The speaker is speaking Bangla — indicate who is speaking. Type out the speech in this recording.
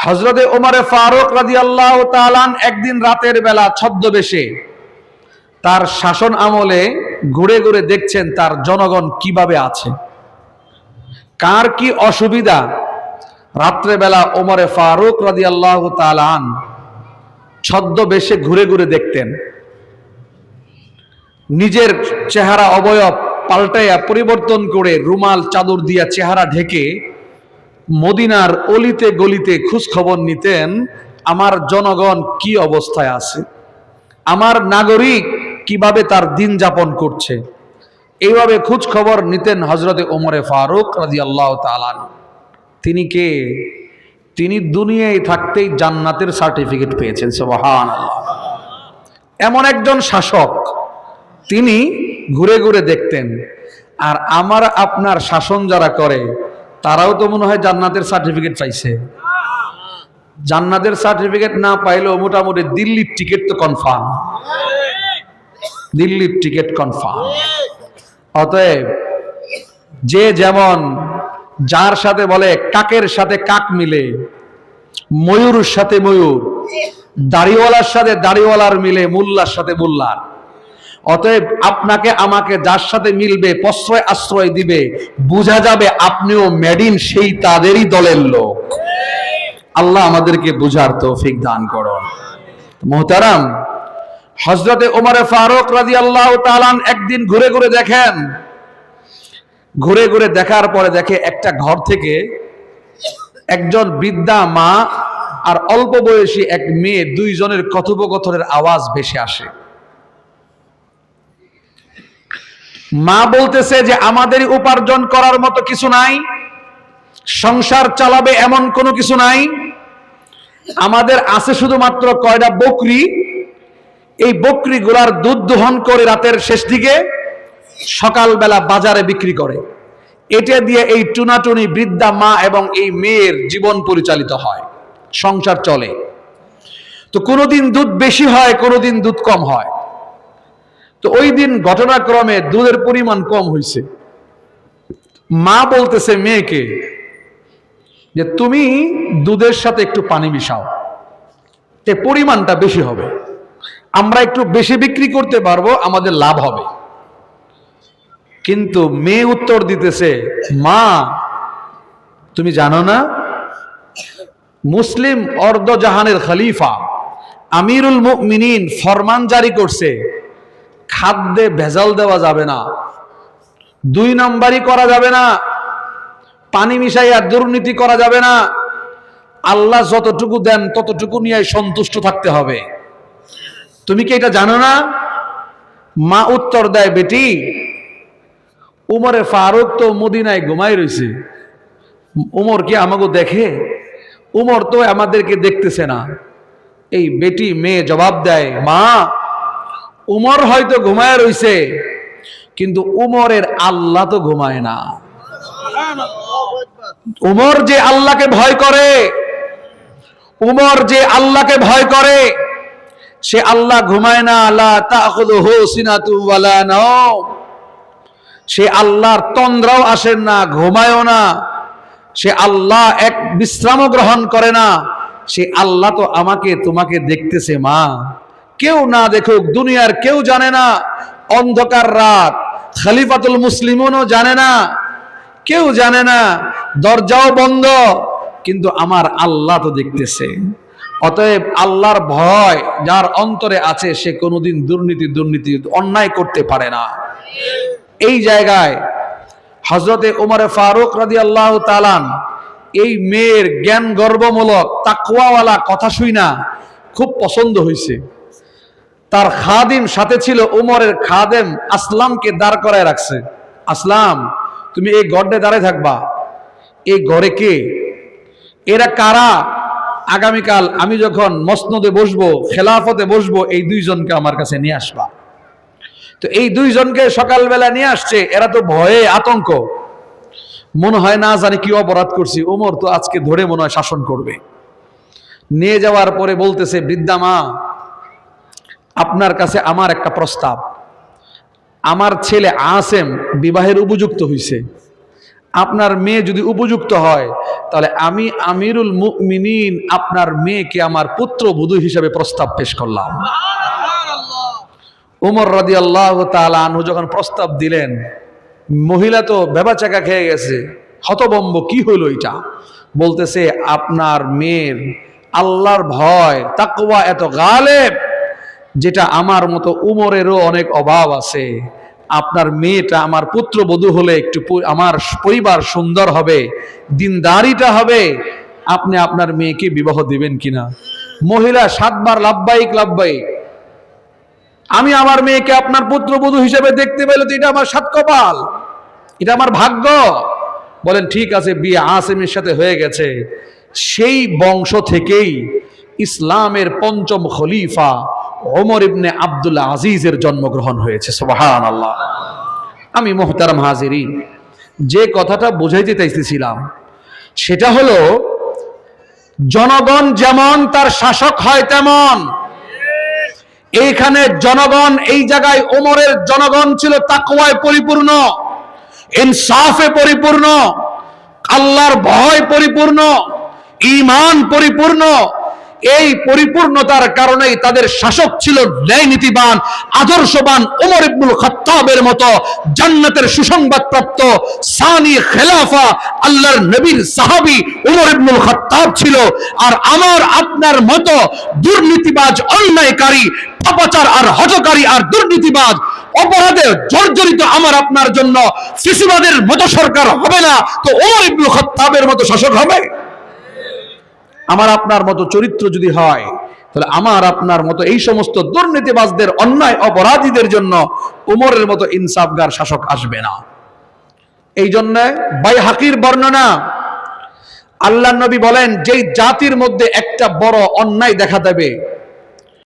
Speaker 1: হযরতে ওমর ফারুক রাদিয়াল্লাহু তাআলা একদিন রাতের বেলা ছদ্মবেশে তার শাসন আমলে ঘুরে ঘুরে দেখছেন তার জনগণ কিভাবে আছে, কার কি অসুবিধা। রাত্রে বেলা ওমর ফারুক রাদিয়াল্লাহু তাআলা ছদ্মবেশে ঘুরে ঘুরে দেখতেন। নিজের চেহারা অবয়ব পাল্টাইয়া পরিবর্তন করে রুমাল চাদর দিয়া চেহারা ঢেকে মদিনার অলিতে গলিতে খোঁজ খবর নিতেন, আমার জনগণ কি অবস্থায় আছে, আমার নাগরিক কিভাবে তার দিন যাপন করছে। এইভাবে খোঁজ খবর নিতেন হযরতে ওমর ফারুক রাদিয়াল্লাহু তাআলা। তিনি কে? তিনি দুনিয়ায় থাকতেই জান্নাতের সার্টিফিকেট পেয়েছেন। সুবহানাল্লাহ। এমন একজন শাসক, তিনি ঘুরে ঘুরে দেখতেন। আর আমার আপনার শাসন যারা করে তারাও তো মনে হয় জান্নাতের সার্টিফিকেট পাইছে। জান্নাতের সার্টিফিকেট না পাইলেও মোটামুটি দিল্লির টিকিট তো কনফার্ম, দিল্লির টিকিট কনফার্ম। অতএব যে যেমন, যার সাথে বলে কাকের সাথে কাক মিলে, ময়ূরের সাথে ময়ূর, দাড়িওয়ালার সাথে দাড়িওয়ালার মিলে, মোল্লার সাথে মোল্লার। অতএব আপনাকে আমাকে যার সাথে মিলবে, প্রশ্রয় আশ্রয় দিবে, বোঝা যাবে আপনিও মেডিন সেই তাদেরই দলের লোক। আল্লাহ আমাদেরকে বুঝার তৌফিক দান করুন। মুহতারাম, হযরতে ওমর ফারুক রাদিয়াল্লাহু তাআলা একদিন ঘুরে ঘুরে দেখেন। ঘুরে ঘুরে দেখার পরে দেখে একটা ঘর থেকে একজন বৃদ্ধা মা আর অল্প বয়সী এক মেয়ে, দুইজনের কথোপকথনের আওয়াজ ভেসে আসে। মা বলতেছে যে আমাদের উপার্জন করার মতো কিছু নাই, সংসার চালাবে এমন কোনো কিছু নাই, আমাদের আছে শুধুমাত্র কয়টা বকরি। এই বকরিগুলার দুধ দহন করে রাতের শেষ দিকে সকালবেলা বাজারে বিক্রি করে। এটা দিয়ে এই টুনাটুনি বৃদ্ধা মা এবং এই মেয়ের জীবন পরিচালিত হয়, সংসার চলে। তো কোনোদিন দুধ বেশি হয়, কোনোদিন দুধ কম হয়। তো ওই দিন ঘটনাক্রমে দুধের পরিমাণ কম হয়েছে। মা বলতেছে মেয়েকে যে তুমি দুধের সাথে একটু পানি মিশাও, এর পরিমাণটা বেশি হবে, আমরা একটু বেশি বিক্রি করতে পারবো, আমাদের লাভ হবে। কিন্তু মেয়ে উত্তর দিতেছে, মা তুমি জানো না মুসলিম অর্ধজাহানের খলিফা আমিরুল মুমিনিন ফরমান জারি করছে, খাদ্যে ভেজাল দেওয়া যাবে না, দুই নম্বরই করা যাবে না, পানি মিশাইয়া দুর্নীতি করা যাবে না, আল্লাহ যতটুকু দেন ততটুকু নিয়ে সন্তুষ্ট থাকতে হবে। তুমি কি এটা জানো না? মা উত্তর দেয়, বেটি উমরে ফারুক তো মদিনায় ঘুমাই রয়েছে, উমর কি আমাকে দেখে? উমর তো আমাদেরকে দেখতেছে না। এই বেটি মেয়ে জবাব দেয়, মা উমর হয়তো ঘুমায় রয়েছে, কিন্তু উমরের আল্লাহ তো ঘুমায় না। উমর যে আল্লাহকে ভয় করে, উমর যে আল্লাহকে ভয় করে, সে আল্লাহ ঘুমায় না। লা তাখুযুহু সিনাতু ওয়ালা নাওম, সে আল্লাহর তন্দ্রাও আসেন না, ঘুমায়ও না। সে আল্লাহ এক বিশ্রামও গ্রহণ করে না। সে আল্লাহ তো আমাকে তোমাকে দেখতেছে মা, কেউ না দেখুক, দুনিয়ার কেউ জানে না, অন্ধকার রাত, খলিফাতুল মুসলিমুনও জানে না, কেউ জানে না, দরজাও বন্ধ, কিন্তু আমার আল্লাহ তো দেখতেছে। অতএব আল্লাহর ভয় যার অন্তরে আছে সে কোনোদিন দুর্নীতি অন্যায় করতে পারে না। এই জায়গায় হযরতে ওমর ফারুক রাদিয়াল্লাহু তাআলা এই মেয়ের জ্ঞান গর্বমূলক তাকওয়াওয়ালা কথা শুইনা খুব পছন্দ হয়েছে। তার খাদিম সাথে ছিল, উমরের খাদেম আসলামকে দাঁড় করায় রাখছে। আসলাম, তুমি এই গড়ে দাঁড়ায় থাকবা। এই ঘরে কে? এরা কারা? আগামীকাল আমি যখন মসনদে বসবো, খেলাফতে বসবো, এই দুইজনকে আমার কাছে নিয়ে আসবা। তো এই দুইজনকে সকালবেলা নিয়ে আসছে। এরা তো ভয়ে আতঙ্ক, মনে হয় না জানি কি অপরাধ করছি, ওমর তো আজকে ধরে মনে হয় শাসন করবে। নিয়ে যাওয়ার পরে বলতেছে, বৃদ্ধা মা আপনার কাছে আমার একটা প্রস্তাব। আমার ছেলে আসেম বিবাহের উপযুক্ত হয়েছে, আপনার মেয়ে যদি উপযুক্ত হয় তাহলে আমি আমিরুল মুমিনিন আপনার মেয়েকে আমার পুত্রবধূ হিসেবে প্রস্তাব পেশ করলাম। উমর রাদিয়াল্লাহু তাআলা আনহু যখন প্রস্তাব দিলেন, মহিলা তো ভেবাচাকা খেয়ে গেছে, হতবম্ব, কি হলো এটা? বলতেছে আপনার মেয়ের আল্লাহর ভয় তাকওয়া এত গালেব যেটা আমার মতো উমরেরও অনেক অভাব আছে। আপনার মেয়েটা আমার পুত্রবধূ হলে একটু আমার পরিবার সুন্দর হবে, দিনদারিটা হবে। আপনি আপনার মেয়েকে বিবাহ দিবেন কিনা? মহিলা 7 বার লাব্বাইক লাব্বাইক। আমি আমার মেয়েকে আপনার পুত্রবধূ হিসেবে দেখতে পেলে তো এটা আমার সাত কপাল, এটা আমার ভাগ্য। বলেন ঠিক আছে, বিয়ে আসিমের সাথে হয়ে গেছে। সেই বংশ থেকেই ইসলামের পঞ্চম খলিফা ওমর ইবনে আব্দুল আজিজের জন্মগ্রহণ হয়েছে। সুবহানাল্লাহ। আমি মুহতারাম হাজিরিন, যে কথাটা বুঝাইতে চাইতেছিলাম সেটা হলো, জনগণ যেমন তার শাসক হয় তেমন এইখানে জনগণ, এই জায়গায় ওমরের জনগণ ছিল তাকওয়ায় পরিপূর্ণ, ইনসাফে পরিপূর্ণ, আল্লাহর ভয় পরিপূর্ণ, ঈমান পরিপূর্ণ। এই পরিপূর্ণতার কারণেই তাদের শাসক ছিল ন্যায় নীতিবান, আদর্শবান ওমর ইবনুল খাত্তাবের মতো জান্নাতের সুসংবাদপ্রাপ্ত সানি খেলাফা আল্লাহর নবীর সাহাবী ওমর ইবনুল খাত্তাব ছিল। আর আমার আপনার মতো দুর্নীতিবাজ, অন্যায়কারী, পাপাচার আর হঠকারী আর দুর্নীতিবাজ, অপরাধে জর্জরিত আমার আপনার জন্য ফিসিবাদের মতো সরকার হবে না তো ওমর ইবনুল খাত্তাবের মতো শাসক হবে? আমার আপনার মতো চরিত্র যদি হয় তাহলে আমার আপনার মতো এই সমস্ত দুর্নীতিবাজদের, অন্যায় অপরাধীদের জন্য উমরের মতো ইনসাফগার শাসক আসবে না। এই জন্য বাইহাকির বর্ণনা, আল্লাহর নবী বলেন, যেই জাতির মধ্যে একটা বড় অন্যায় দেখা দেবে